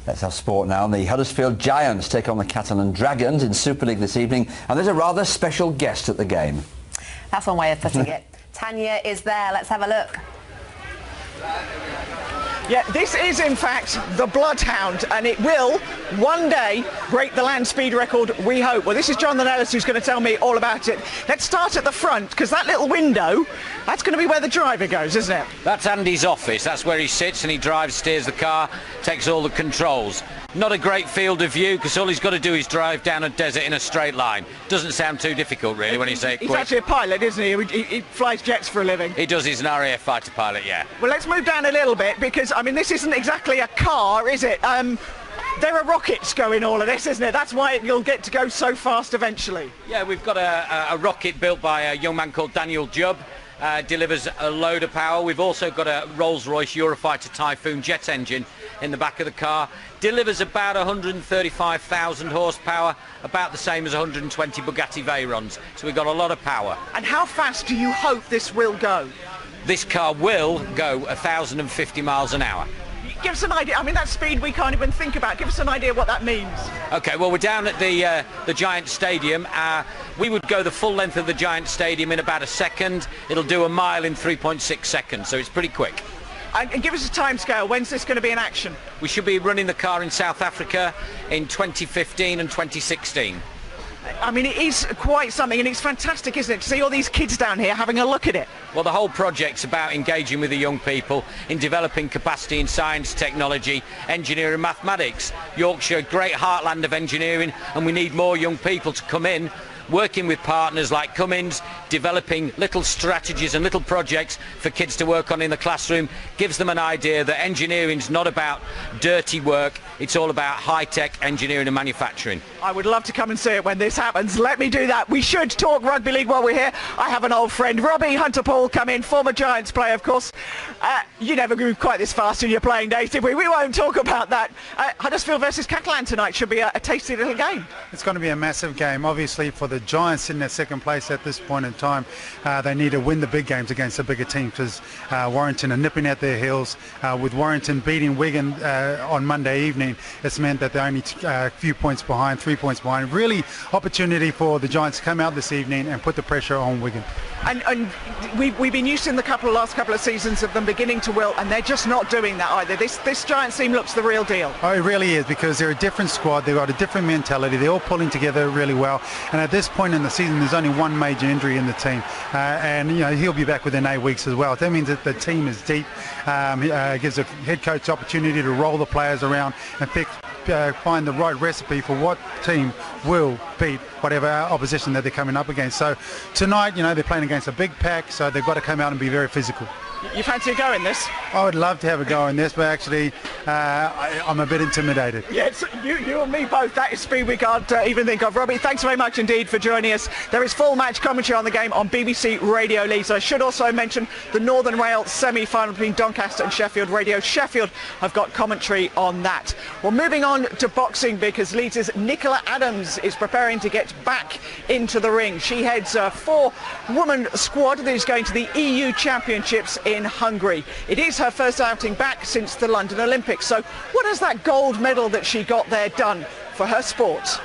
Let's have sport now. The Huddersfield Giants take on the Catalan Dragons in Super League this evening, and there's a rather special guest at the game. That's one way of putting it. Tanya is there. Let's have a look. Yeah, this is in fact the Bloodhound, and it will one day break the land speed record, we hope. Well, this is John Ellis who's going to tell me all about it. Let's start at the front, because that little window, that's going to be where the driver goes, isn't it? That's Andy's office. That's where he sits and he drives, steers the car, takes all the controls. Not a great field of view, because all he's got to do is drive down a desert in a straight line. Doesn't sound too difficult, really, when you say it quick. He's actually a pilot, isn't he? He flies jets for a living. He does. He's an RAF fighter pilot, yeah. Well, let's move down a little bit, because, I mean, this isn't exactly a car, is it? There are rockets going all of this, isn't it? That's why you'll get to go so fast eventually. Yeah, we've got a rocket built by a young man called Daniel Jubb. Delivers a load of power. We've also got a Rolls-Royce Eurofighter Typhoon jet engine in the back of the car. Delivers about 135,000 horsepower, about the same as 120 Bugatti Veyrons. So we've got a lot of power. And how fast do you hope this will go? This car will go 1,050 miles an hour. Give us an idea. I mean, that speed we can't even think about. Give us an idea what that means. Okay, well, we're down at the Giant Stadium. We would go the full length of the Giant Stadium in about a second. It'll do a mile in 3.6 seconds, so it's pretty quick. And give us a time scale. When's this going to be in action? We should be running the car in South Africa in 2015 and 2016. I mean, it is quite something, and it's fantastic, isn't it, to see all these kids down here having a look at it. Well, the whole project's about engaging with the young people in developing capacity in science, technology, engineering, mathematics. Yorkshire, great heartland of engineering, and we need more young people to come in, working with partners like Cummins, developing little strategies and little projects for kids to work on in the classroom. Gives them an idea that engineering's not about dirty work, it's all about high-tech engineering and manufacturing. I would love to come and see it when this happens. Let me do that. We should talk rugby league while we're here. I have an old friend, Robbie Hunter-Paul, come in, former Giants player, of course. You never grew quite this fast in your playing days, did we? We won't talk about that. Huddersfield versus Catalan tonight should be a tasty little game. It's going to be a massive game, obviously, for the Giants sitting at second place at this point in time. They need to win the big games against the bigger teams, because Warrington are nipping at their heels. With Warrington beating Wigan on Monday evening, it's meant that they're only a few points behind, 3 points behind. Really opportunity for the Giants to come out this evening and put the pressure on Wigan. And we've been used in the last couple of seasons of them beginning to wilt, and they're just not doing that either. This Giants team looks the real deal. Oh, it really is, because they're a different squad. They've got a different mentality. They're all pulling together really well. And at this point in the season, there's only one major injury in the team, and you know, he'll be back within 8 weeks as well. That means that the team is deep. Gives the head coach opportunity to roll the players around and find the right recipe for what team will beat whatever opposition that they're coming up against. So tonight, you know, they're playing against a big pack, so they've got to come out and be very physical. You fancy a go in this? I would love to have a go in this, but actually I'm a bit intimidated. Yeah, you and me both. That is speed we can't even think of. Robbie, thanks very much indeed for joining us. There is full match commentary on the game on BBC Radio Leeds. I should also mention the Northern Rail semi-final between Doncaster and Sheffield. Radio Sheffield have got commentary on that. Well, moving on to boxing, because Leeds' Nicola Adams is preparing to get back into the ring. She heads a 4-woman squad that is going to the EU Championships in Hungary. It is her first outing back since the London Olympics. So what has that gold medal that she got there done for her sport?